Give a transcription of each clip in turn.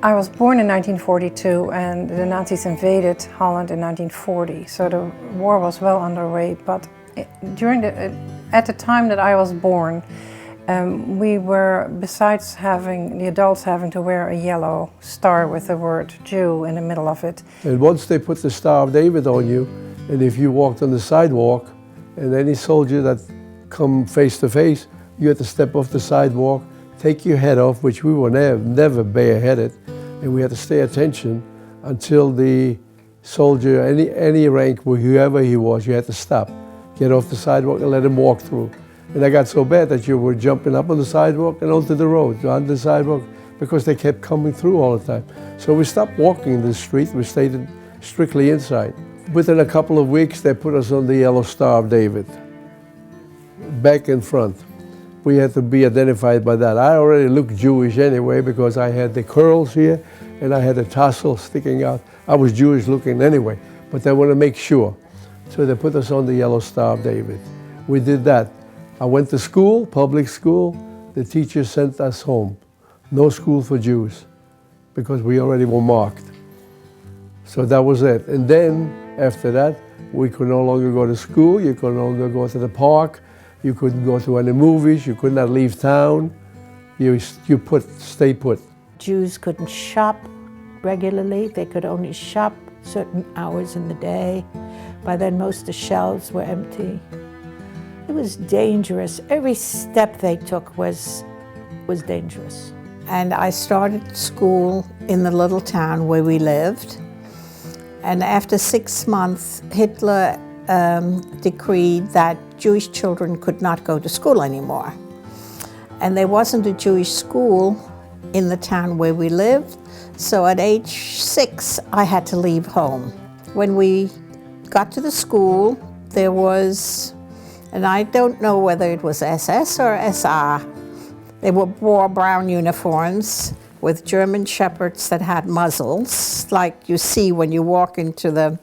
I was born in 1942 and the Nazis invaded Holland in 1940, so the war was well underway. But at the time that I was born, we were, besides the adults having to wear a yellow star with the word Jew in the middle of it. And once they put the Star of David on you, and if you walked on the sidewalk, and any soldier that come face to face, you had to step off the sidewalk, take your head off, which we were never bareheaded, and we had to stay attention until the soldier, any rank, whoever he was, you had to stop, get off the sidewalk and let him walk through. And I got so bad that you were jumping up on the sidewalk and onto the road, on the sidewalk, because they kept coming through all the time. So we stopped walking the street, we stayed strictly inside. Within a couple of weeks, they put us on the yellow Star of David, back and front. We had to be identified by that. I already looked Jewish anyway because I had the curls here and I had a tassel sticking out. I was Jewish looking anyway, but they want to make sure. So they put us on the yellow Star of David. We did that. I went to school, public school. The teacher sent us home. No school for Jews because we already were marked. So that was it. And then after that, we could no longer go to school. You could no longer go to the park. You couldn't go to any movies, you could not leave town. You stay put. Jews couldn't shop regularly. They could only shop certain hours in the day. By then, most of the shelves were empty. It was dangerous. Every step they took was dangerous. And I started school in the little town where we lived. And after 6 months, Hitler decreed that Jewish children could not go to school anymore. And there wasn't a Jewish school in the town where we lived, so at age 6, I had to leave home. When we got to the school, there was, and I don't know whether it was SS or SR, they wore brown uniforms with German shepherds that had muzzles, like you see when you walk into the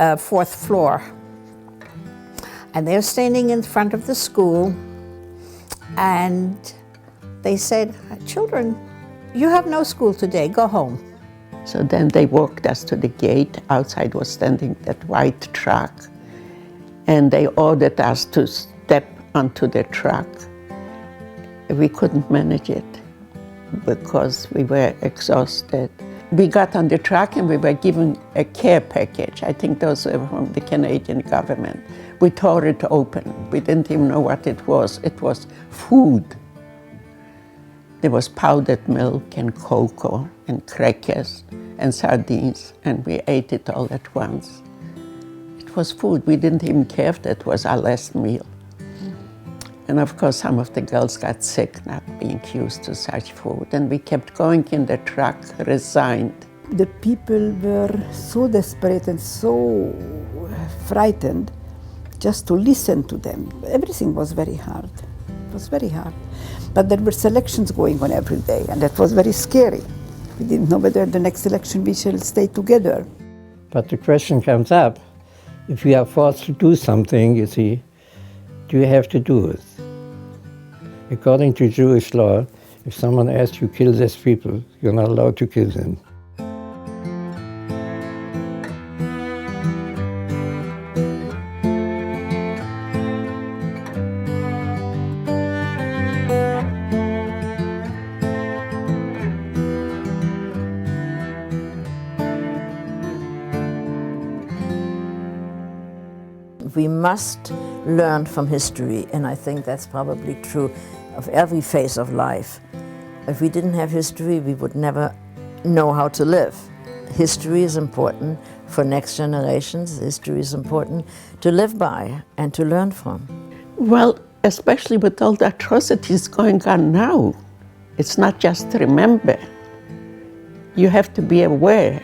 4th floor. And they're standing in front of the school and they said, "Children, you have no school today, go home." So then they walked us to the gate. Outside was standing that white truck and they ordered us to step onto the truck. We couldn't manage it because we were exhausted. We got on the truck and we were given a care package. I think those were from the Canadian government. We tore it open. We didn't even know what it was. It was food. There was powdered milk and cocoa and crackers and sardines, and we ate it all at once. It was food. We didn't even care if that was our last meal. And of course, some of the girls got sick not being used to such food. And we kept going in the truck, resigned. The people were so desperate and so frightened just to listen to them. Everything was very hard. It was very hard. But there were selections going on every day, and that was very scary. We didn't know whether the next election we shall stay together. But the question comes up, if we are forced to do something, you see, do you have to do it? According to Jewish law, if someone asks you to kill these people, you're not allowed to kill them. We must learn from history, and I think that's probably true of every phase of life. If we didn't have history, we would never know how to live. History is important for next generations. History is important to live by and to learn from. Well, especially with all the atrocities going on now, it's not just to remember. You have to be aware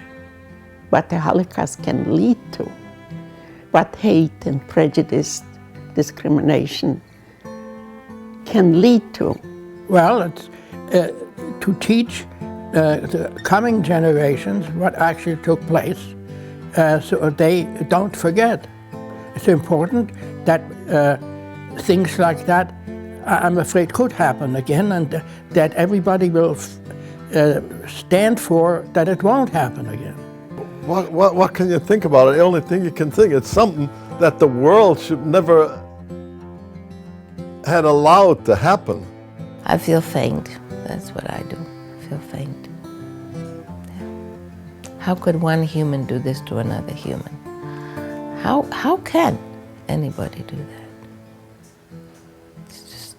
what the Holocaust can lead to, what hate and prejudice, discrimination can lead to. Well, it's to teach the coming generations what actually took place so they don't forget. It's important that things like that, I'm afraid, could happen again, and that everybody will stand for that it won't happen again. What can you think about it? The only thing you can think, it's something that the world should never had allowed to happen. I feel faint. That's what I do. I feel faint. How could one human do this to another human? How can anybody do that? It's just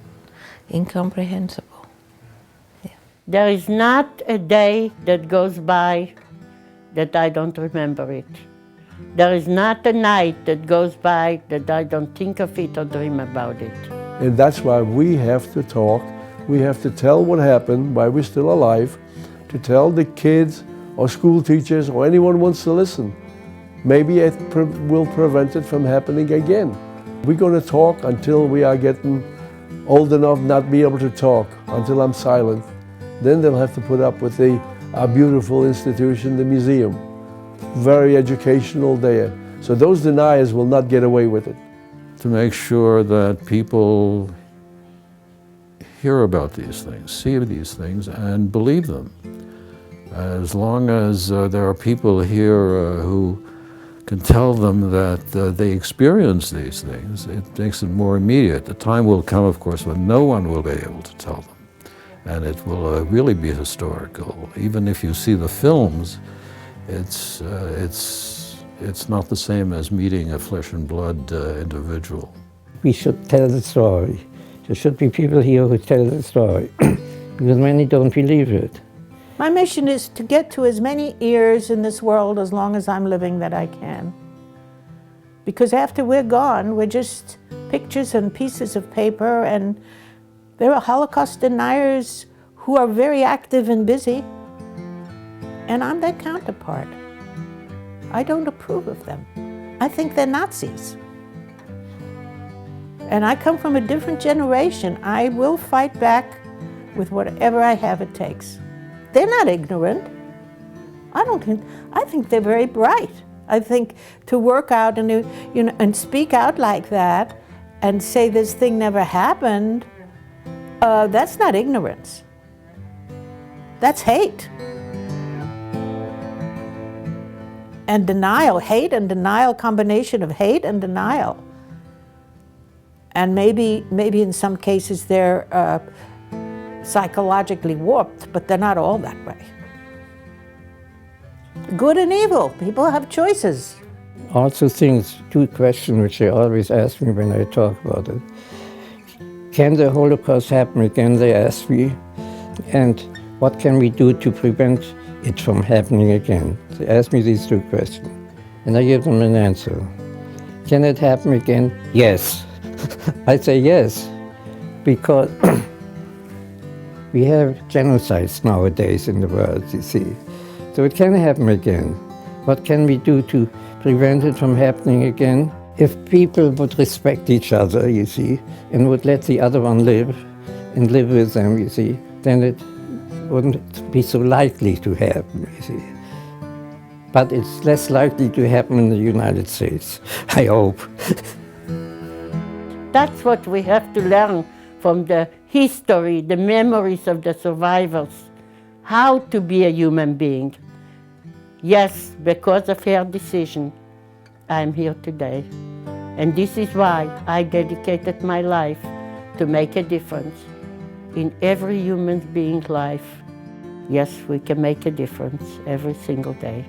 incomprehensible. Yeah. There is not a day that goes by that I don't remember it. There is not a night that goes by that I don't think of it or dream about it. And that's why we have to talk. We have to tell what happened, why we're still alive, to tell the kids or school teachers or anyone who wants to listen. Maybe it will prevent it from happening again. We're going to talk until we are getting old enough not to be able to talk, until I'm silent. Then they'll have to put up with our beautiful institution, the museum. Very educational there. So those deniers will not get away with it. To make sure that people hear about these things, see these things, and believe them. As long as there are people here who can tell them that they experience these things, it makes it more immediate. The time will come, of course, when no one will be able to tell them. And it will really be historical. Even if you see the films, it's not the same as meeting a flesh and blood individual. We should tell the story. There should be people here who tell the story, because many don't believe it. My mission is to get to as many ears in this world as long as I'm living that I can. Because after we're gone, we're just pictures and pieces of paper, and there are Holocaust deniers who are very active and busy, and I'm their counterpart. I don't approve of them. I think they're Nazis. And I come from a different generation. I will fight back with whatever I have it takes. They're not ignorant. I think they're very bright. I think to work out and speak out like that and say this thing never happened, that's not ignorance. That's hate. And denial, hate and denial, combination of hate and denial. And maybe in some cases they're psychologically warped, but they're not all that way. Good and evil, people have choices. Also two questions which they always ask me when I talk about it. Can the Holocaust happen again, they ask me, and what can we do to prevent it from happening again? They ask me these two questions, and I give them an answer. Can it happen again? Yes. I say yes, because we have genocides nowadays in the world, you see. So it can happen again. What can we do to prevent it from happening again? If people would respect each other, you see, and would let the other one live, and live with them, you see, then it wouldn't be so likely to happen, you see. But it's less likely to happen in the United States, I hope. That's what we have to learn from the history, the memories of the survivors, how to be a human being. Yes, because of her decision, I'm here today. And this is why I dedicated my life to make a difference in every human being's life. Yes, we can make a difference every single day.